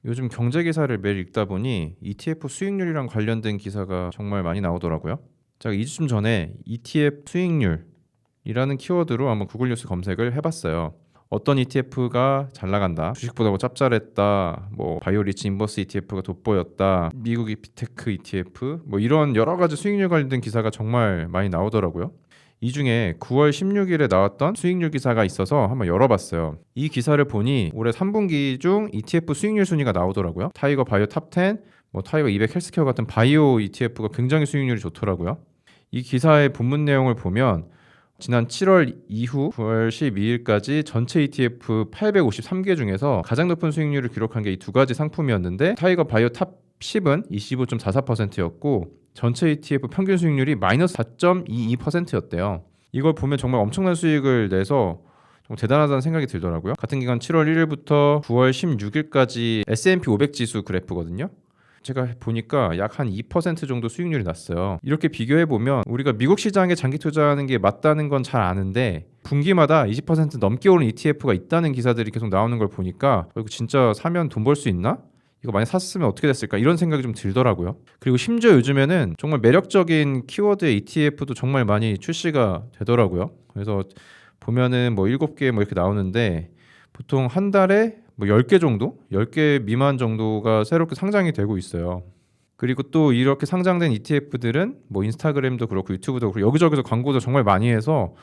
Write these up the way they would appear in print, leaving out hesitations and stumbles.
요즘 경제 기사를 매일 읽다 보니 ETF 수익률이랑 관련된 기사가 정말 많이 나오더라고요. 제가 2주쯤 전에 ETF 수익률이라는 키워드로 한번 구글 뉴스 검색을 해봤어요. 어떤 ETF가 잘 나간다, 주식보다 뭐 짭짤했다, 뭐 바이오리치 인버스 ETF가 돋보였다, 미국 비테크 ETF, 뭐 이런 여러 가지 수익률 관련된 기사가 정말 많이 나오더라고요. 이 중에 9월 16일에 나왔던 수익률 기사가 있어서 한번 열어봤어요. 이 기사를 보니 올해 3분기 중 ETF 수익률 순위가 나오더라고요. 타이거 바이오 탑10, 뭐 타이거 200 헬스케어 같은 바이오 ETF가 굉장히 수익률이 좋더라고요. 이 기사의 본문 내용을 보면 지난 7월 이후 9월 12일까지 전체 ETF 853개 중에서 가장 높은 수익률을 기록한 게 이 두 가지 상품이었는데, 타이거 바이오 탑 10은 25.44%였고 전체 ETF 평균 수익률이 마이너스 4.22%였대요. 이걸 보면 정말 엄청난 수익을 내서 정말 대단하다는 생각이 들더라고요. 같은 기간 7월 1일부터 9월 16일까지 S&P 500 지수 그래프거든요. 제가 보니까 약 한 2% 정도 수익률이 났어요. 이렇게 비교해보면 우리가 미국 시장에 장기 투자하는 게 맞다는 건 잘 아는데, 분기마다 20% 넘게 오른 ETF가 있다는 기사들이 계속 나오는 걸 보니까 이거 진짜 사면 돈 벌 수 있나? 이거 만약 샀으면 어떻게 됐을까? 이런 생각이 좀 들더라고요. 그리고 심지어 요즘에는 정말 매력적인 키워드의 ETF도 정말 많이 출시가 되더라고요. 그래서 보면은 뭐 7개 뭐 이렇게 나오는데, 보통 한 달에 뭐 10개 정도? 10개 미만 정도가 새롭게 상장이 되고 있어요. 그리고 또 이렇게 상장된 ETF들은 뭐 인스타그램도 그렇고 유튜브도 그렇고 여기저기서 광고도 정말 많이 해서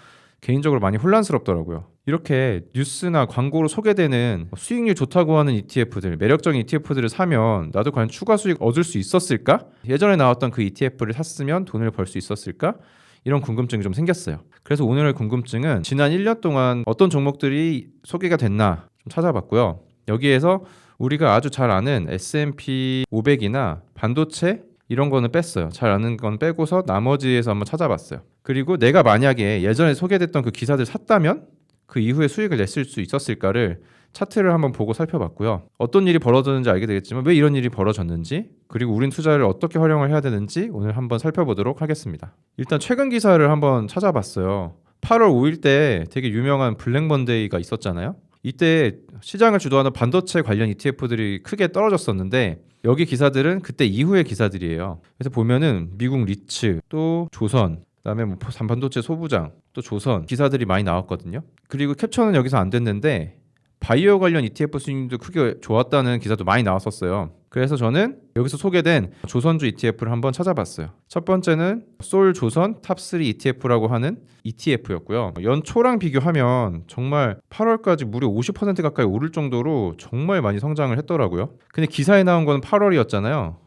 개인적으로 많이 혼란스럽더라고요. 이렇게 뉴스나 광고로 소개되는 수익률 좋다고 하는 ETF들, 매력적인 ETF들을 사면 나도 과연 추가 수익 얻을 수 있었을까? 예전에 나왔던 그 ETF를 샀으면 돈을 벌 수 있었을까? 이런 궁금증이 좀 생겼어요. 그래서 오늘의 궁금증은 지난 1년 동안 어떤 종목들이 소개가 됐나 좀 찾아봤고요. 여기에서 우리가 아주 잘 아는 S&P 500이나 반도체 이런 거는 뺐어요. 잘 아는 건 빼고서 나머지에서 한번 찾아봤어요. 그리고 내가 만약에 예전에 소개됐던 그 기사들 샀다면 그 이후에 수익을 냈을 수 있었을까를 차트를 한번 보고 살펴봤고요. 어떤 일이 벌어졌는지 알게 되겠지만 왜 이런 일이 벌어졌는지, 그리고 우린 투자를 어떻게 활용을 해야 되는지 오늘 한번 살펴보도록 하겠습니다. 일단 최근 기사를 한번 찾아봤어요. 8월 5일 때 되게 유명한 블랙 먼데이가 있었잖아요. 이때 시장을 주도하는 반도체 관련 ETF들이 크게 떨어졌었는데, 여기 기사들은 그때 이후의 기사들이에요. 그래서 보면은 미국 리츠, 또 조선, 그다음에 뭐 반도체 소부장, 또 조선 기사들이 많이 나왔거든요. 그리고 캡처는 여기서 안 됐는데 바이오 관련 ETF 수익률도 크게 좋았다는 기사도 많이 나왔었어요. 그래서 저는 여기서 소개된 조선주 ETF를 한번 찾아봤어요. 첫 번째는 솔조선 탑3 ETF라고 하는 ETF였고요. 연초랑 비교하면 정말 8월까지 무려 50% 가까이 오를 정도로 정말 많이 성장을 했더라고요. 근데 기사에 나온 건 8월이었잖아요.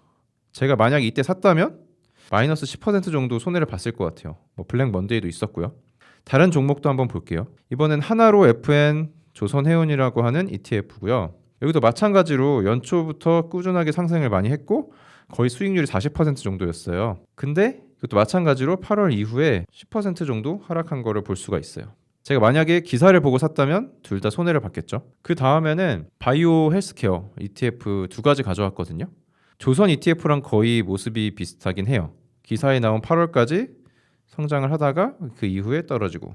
제가 만약 이때 샀다면 마이너스 10% 정도 손해를 봤을 것 같아요. 뭐 블랙 먼데이도 있었고요. 다른 종목도 한번 볼게요. 이번엔 하나로 FN 조선해운이라고 하는 ETF고요. 여기도 마찬가지로 연초부터 꾸준하게 상승을 많이 했고 거의 수익률이 40% 정도였어요. 근데 이것도 마찬가지로 8월 이후에 10% 정도 하락한 거를 볼 수가 있어요. 제가 만약에 기사를 보고 샀다면 둘 다 손해를 봤겠죠. 그 다음에는 바이오 헬스케어 ETF 두 가지 가져왔거든요. 조선 ETF랑 거의 모습이 비슷하긴 해요. 기사에 나온 8월까지 성장을 하다가 그 이후에 떨어지고,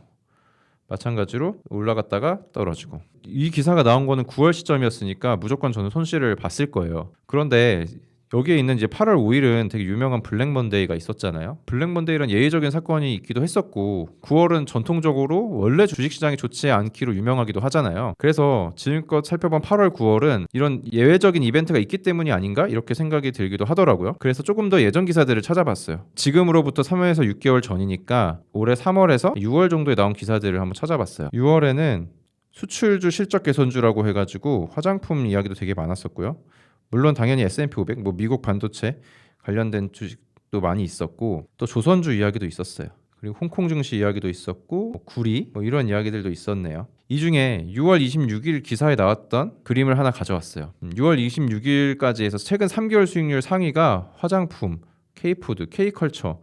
마찬가지로 올라갔다가 떨어지고. 이 기사가 나온 거는 9월 시점이었으니까 무조건 저는 손실을 봤을 거예요. 그런데 여기에 있는 이제 8월 5일은 되게 유명한 블랙 먼데이가 있었잖아요. 블랙 먼데이란 예외적인 사건이 있기도 했었고 9월은 전통적으로 원래 주식시장이 좋지 않기로 유명하기도 하잖아요. 그래서 지금껏 살펴본 8월 9월은 이런 예외적인 이벤트가 있기 때문이 아닌가 이렇게 생각이 들기도 하더라고요. 그래서 조금 더 예전 기사들을 찾아봤어요. 지금으로부터 3월에서 6개월 전이니까 올해 3월에서 6월 정도에 나온 기사들을 한번 찾아봤어요. 6월에는 수출주 실적 개선주라고 해가지고 화장품 이야기도 되게 많았었고요. 물론 당연히 S&P 500, 뭐 미국 반도체 관련된 주식도 많이 있었고, 또 조선주 이야기도 있었어요. 그리고 홍콩 증시 이야기도 있었고, 뭐 구리 뭐 이런 이야기들도 있었네요. 이 중에 6월 26일 기사에 나왔던 그림을 하나 가져왔어요. 6월 26일까지 해서 최근 3개월 수익률 상위가 화장품, K푸드, K컬처,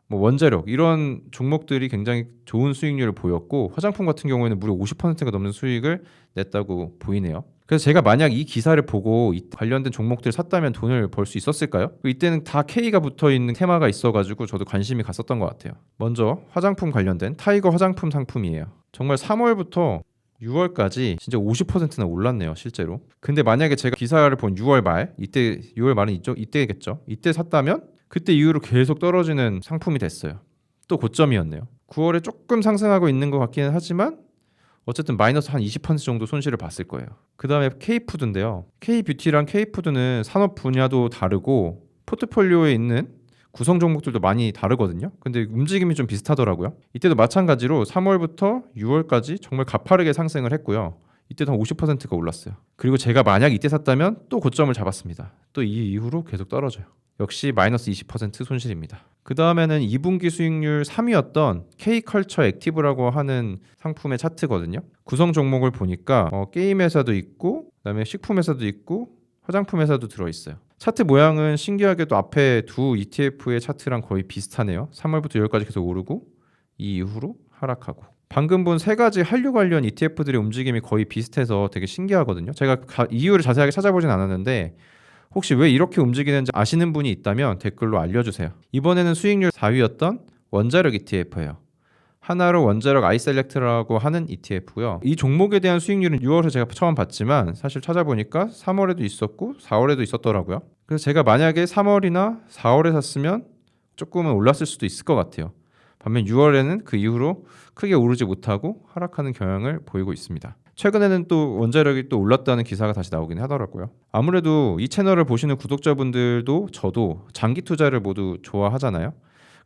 뭐 원자력 이런 종목들이 굉장히 좋은 수익률을 보였고, 화장품 같은 경우에는 무려 50%가 넘는 수익을 냈다고 보이네요. 그래서 제가 만약 이 기사를 보고 이 관련된 종목들 샀다면 돈을 벌 수 있었을까요? 이때는 다 K가 붙어있는 테마가 있어가지고 저도 관심이 갔었던 것 같아요. 먼저 화장품 관련된 타이거 화장품 상품이에요. 정말 3월부터 6월까지 진짜 50%나 올랐네요, 실제로. 근데 만약에 제가 기사를 본 6월 말, 이때 6월 말은 이때겠죠. 이때 샀다면 그때 이후로 계속 떨어지는 상품이 됐어요. 또 고점이었네요. 9월에 조금 상승하고 있는 것 같기는 하지만 어쨌든 마이너스 한 20% 정도 손실을 봤을 거예요. 그 다음에 K푸드인데요. K뷰티랑 K푸드는 산업 분야도 다르고 포트폴리오에 있는 구성 종목들도 많이 다르거든요. 근데 움직임이 좀 비슷하더라고요. 이때도 마찬가지로 3월부터 6월까지 정말 가파르게 상승을 했고요. 이때도 한 50%가 올랐어요. 그리고 제가 만약 이때 샀다면 또 고점을 잡았습니다. 또 이 이후로 계속 떨어져요. 역시 마이너스 20% 손실입니다. 그 다음에는 2분기 수익률 3위였던 K컬처 액티브라고 하는 상품의 차트거든요. 구성 종목을 보니까 게임 회사도 있고 그다음에 식품 회사도 있고 화장품 회사도 들어있어요. 차트 모양은 신기하게도 앞에 두 ETF의 차트랑 거의 비슷하네요. 3월부터 10월까지 계속 오르고 이 이후로 하락하고. 방금 본 세 가지 한류 관련 ETF들의 움직임이 거의 비슷해서 되게 신기하거든요. 제가 이유를 자세하게 찾아보진 않았는데 혹시 왜 이렇게 움직이는지 아시는 분이 있다면 댓글로 알려주세요. 이번에는 수익률 4위였던 원자력 ETF예요. 하나로 원자력 아이셀렉트라고 하는 ETF고요. 이 종목에 대한 수익률은 6월에 제가 처음 봤지만 사실 찾아보니까 3월에도 있었고 4월에도 있었더라고요. 그래서 제가 만약에 3월이나 4월에 샀으면 조금은 올랐을 수도 있을 것 같아요. 반면 6월에는 그 이후로 크게 오르지 못하고 하락하는 경향을 보이고 있습니다. 최근에는 또 원자력이 또 올랐다는 기사가 다시 나오긴 하더라고요. 아무래도 이 채널을 보시는 구독자분들도 저도 장기 투자를 모두 좋아하잖아요.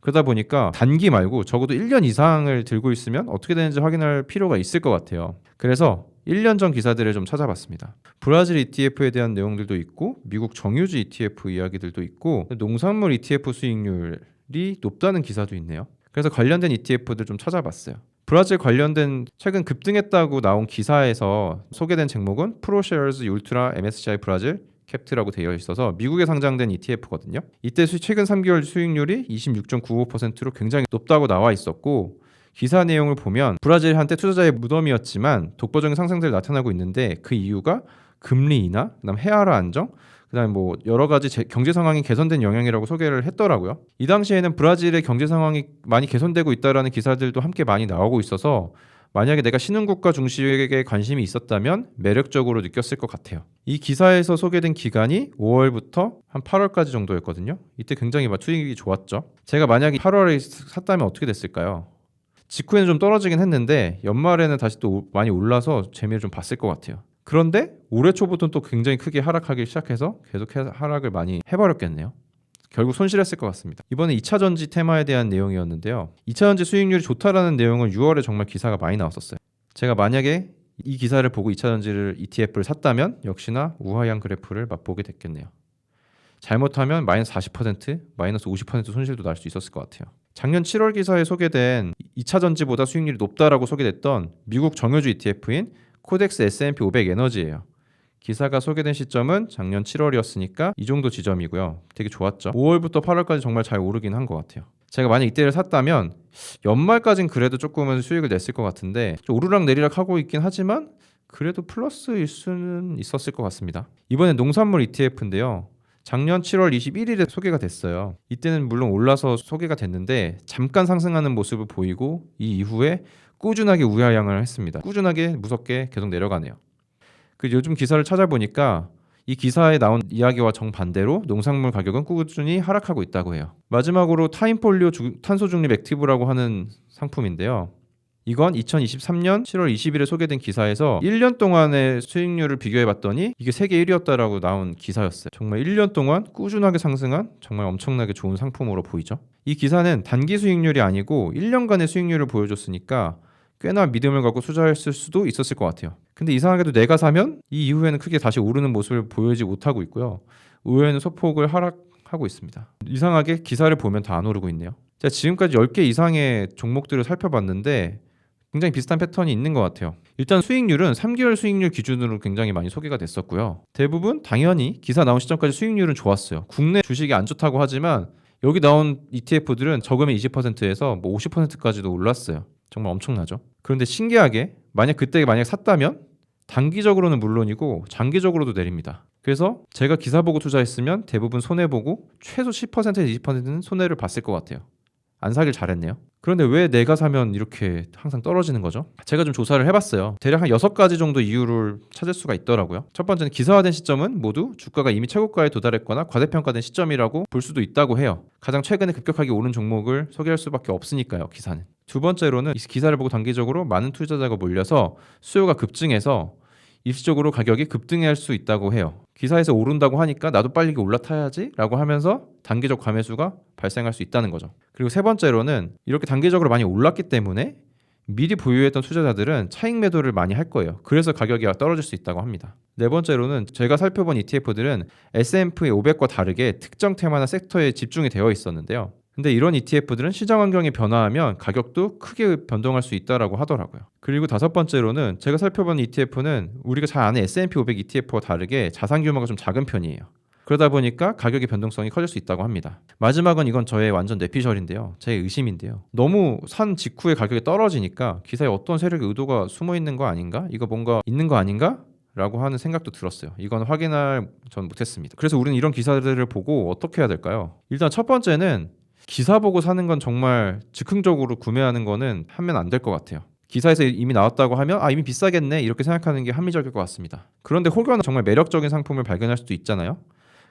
그러다 보니까 단기 말고 적어도 1년 이상을 들고 있으면 어떻게 되는지 확인할 필요가 있을 것 같아요. 그래서 1년 전 기사들을 좀 찾아봤습니다. 브라질 ETF에 대한 내용들도 있고 미국 정유주 ETF 이야기들도 있고 농산물 ETF 수익률이 높다는 기사도 있네요. 그래서 관련된 ETF들 좀 찾아봤어요. 브라질 관련된 최근 급등했다고 나온 기사에서 소개된 제목은 프로쉐어즈 울트라 MSCI 브라질 캡트라고 되어 있어서 미국에 상장된 ETF거든요. 이때 최근 3개월 수익률이 26.95%로 굉장히 높다고 나와 있었고 기사 내용을 보면 브라질 한때 투자자의 무덤이었지만 독보적인 상승들이 나타나고 있는데 그 이유가 금리 인하, 그다음 헤아라 안정, 그다음에 뭐 여러 가지 경제 상황이 개선된 영향이라고 소개를 했더라고요. 이 당시에는 브라질의 경제 상황이 많이 개선되고 있다라는 기사들도 함께 많이 나오고 있어서 만약에 내가 신흥국가 중심에 관심이 있었다면 매력적으로 느꼈을 것 같아요. 이 기사에서 소개된 기간이 5월부터 한 8월까지 정도였거든요. 이때 굉장히 수익이 좋았죠. 제가 만약에 8월에 샀다면 어떻게 됐을까요? 직후에는 좀 떨어지긴 했는데 연말에는 다시 또 많이 올라서 재미를 좀 봤을 것 같아요. 그런데 올해 초부터는 또 굉장히 크게 하락하기 시작해서 계속 하락을 많이 해버렸겠네요. 결국 손실했을 것 같습니다. 이번에 2차전지 테마에 대한 내용이었는데요. 2차전지 수익률이 좋다라는 내용은 6월에 정말 기사가 많이 나왔었어요. 제가 만약에 이 기사를 보고 2차전지를 ETF를 샀다면 역시나 우하향 그래프를 맛보게 됐겠네요. 잘못하면 마이너스 40%, 마이너스 50% 손실도 날 수 있었을 것 같아요. 작년 7월 기사에 소개된 2차전지보다 수익률이 높다라고 소개됐던 미국 정유주 ETF인 코덱스 S&P 500 에너지예요. 기사가 소개된 시점은 작년 7월이었으니까 이 정도 지점이고요. 되게 좋았죠. 5월부터 8월까지 정말 잘 오르긴 한 것 같아요. 제가 만약 이때를 샀다면 연말까진 그래도 조금은 수익을 냈을 것 같은데 오르락 내리락 하고 있긴 하지만 그래도 플러스일 수는 있었을 것 같습니다. 이번엔 농산물 ETF인데요. 작년 7월 21일에 소개가 됐어요. 이때는 물론 올라서 소개가 됐는데 잠깐 상승하는 모습을 보이고 이 이후에 꾸준하게 우하향을 했습니다. 꾸준하게 무섭게 계속 내려가네요. 요즘 기사를 찾아보니까 이 기사에 나온 이야기와 정반대로 농산물 가격은 꾸준히 하락하고 있다고 해요. 마지막으로 타임폴리오 탄소 중립 액티브라고 하는 상품인데요. 이건 2023년 7월 20일에 소개된 기사에서 1년 동안의 수익률을 비교해봤더니 이게 세계 1위였다라고 나온 기사였어요. 정말 1년 동안 꾸준하게 상승한 정말 엄청나게 좋은 상품으로 보이죠. 이 기사는 단기 수익률이 아니고 1년간의 수익률을 보여줬으니까 꽤나 믿음을 갖고 투자했을 수도 있었을 것 같아요. 근데 이상하게도 내가 사면 이 이후에는 크게 다시 오르는 모습을 보이지 못하고 있고요. 의외는 소폭을 하락하고 있습니다. 이상하게 기사를 보면 다 안 오르고 있네요. 제가 지금까지 10개 이상의 종목들을 살펴봤는데 굉장히 비슷한 패턴이 있는 것 같아요. 일단 수익률은 3개월 수익률 기준으로 굉장히 많이 소개가 됐었고요. 대부분 당연히 기사 나온 시점까지 수익률은 좋았어요. 국내 주식이 안 좋다고 하지만 여기 나온 ETF들은 저금의 20%에서 50%까지도 올랐어요. 정말 엄청나죠. 그런데 신기하게 그때 샀다면 단기적으로는 물론이고 장기적으로도 내립니다. 그래서 제가 기사 보고 투자했으면 대부분 손해보고 최소 10%에서 20%는 손해를 봤을 것 같아요. 안 사길 잘했네요. 그런데 왜 내가 사면 이렇게 항상 떨어지는 거죠? 제가 좀 조사를 해봤어요. 대략 한 6가지 정도 이유를 찾을 수가 있더라고요. 첫 번째는 기사화된 시점은 모두 주가가 이미 최고가에 도달했거나 과대평가된 시점이라고 볼 수도 있다고 해요. 가장 최근에 급격하게 오른 종목을 소개할 수밖에 없으니까요, 기사는. 두 번째로는 이 기사를 보고 단기적으로 많은 투자자가 몰려서 수요가 급증해서 일시적으로 가격이 급등할 수 있다고 해요. 기사에서 오른다고 하니까 나도 빨리 이게 올라타야지 라고 하면서 단기적 과매수가 발생할 수 있다는 거죠. 그리고 세 번째로는 이렇게 단기적으로 많이 올랐기 때문에 미리 보유했던 투자자들은 차익 매도를 많이 할 거예요. 그래서 가격이 떨어질 수 있다고 합니다. 네 번째로는 제가 살펴본 ETF들은 S&P 500과 다르게 특정 테마나 섹터에 집중이 되어 있었는데요. 근데 이런 ETF들은 시장 환경이 변화하면 가격도 크게 변동할 수 있다라고 하더라고요. 그리고 다섯 번째로는 제가 살펴본 ETF는 우리가 잘 아는 S&P 500 ETF와 다르게 자산 규모가 좀 작은 편이에요. 그러다 보니까 가격의 변동성이 커질 수 있다고 합니다. 마지막은 이건 저의 완전 뇌피셜인데요. 제 의심인데요. 너무 산 직후에 가격이 떨어지니까 기사에 어떤 세력의 의도가 숨어 있는 거 아닌가? 이거 뭔가 있는 거 아닌가? 라고 하는 생각도 들었어요. 이건 확인할 전 못했습니다. 그래서 우리는 이런 기사들을 보고 어떻게 해야 될까요? 일단 첫 번째는 기사 보고 사는 건 정말 즉흥적으로 구매하는 거는 하면 안 될 것 같아요. 기사에서 이미 나왔다고 하면 이미 비싸겠네 이렇게 생각하는 게 합리적일 것 같습니다. 그런데 혹여나 정말 매력적인 상품을 발견할 수도 있잖아요.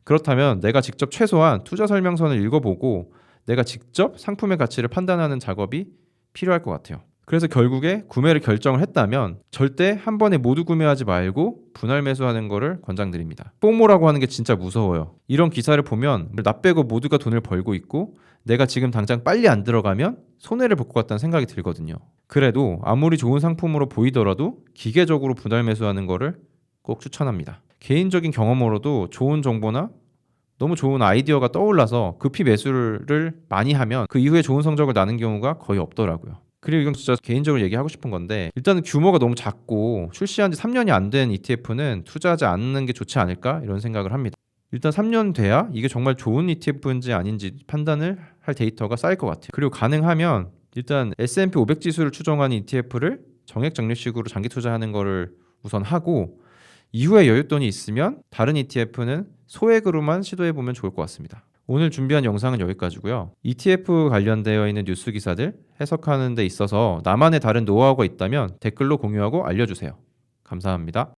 그렇다면 내가 직접 최소한 투자 설명서를 읽어보고 내가 직접 상품의 가치를 판단하는 작업이 필요할 것 같아요. 그래서 결국에 구매를 결정을 했다면 절대 한 번에 모두 구매하지 말고 분할 매수하는 거를 권장드립니다. 포모라고 하는 게 진짜 무서워요. 이런 기사를 보면 나 빼고 모두가 돈을 벌고 있고 내가 지금 당장 빨리 안 들어가면 손해를 볼 것 같다는 생각이 들거든요. 그래도 아무리 좋은 상품으로 보이더라도 기계적으로 분할 매수하는 거를 꼭 추천합니다. 개인적인 경험으로도 좋은 정보나 너무 좋은 아이디어가 떠올라서 급히 매수를 많이 하면 그 이후에 좋은 성적을 나는 경우가 거의 없더라고요. 그리고 이건 진짜 개인적으로 얘기하고 싶은 건데 일단은 규모가 너무 작고 출시한 지 3년이 안 된 ETF는 투자하지 않는 게 좋지 않을까 이런 생각을 합니다. 일단 3년 돼야 이게 정말 좋은 ETF인지 아닌지 판단을 할 데이터가 쌓일 것 같아요. 그리고 가능하면 일단 S&P 500 지수를 추종하는 ETF를 정액 적립식으로 장기 투자하는 거를 우선 하고 이후에 여윳돈이 있으면 다른 ETF는 소액으로만 시도해보면 좋을 것 같습니다. 오늘 준비한 영상은 여기까지고요. ETF 관련되어 있는 뉴스 기사들 해석하는 데 있어서 나만의 다른 노하우가 있다면 댓글로 공유하고 알려주세요. 감사합니다.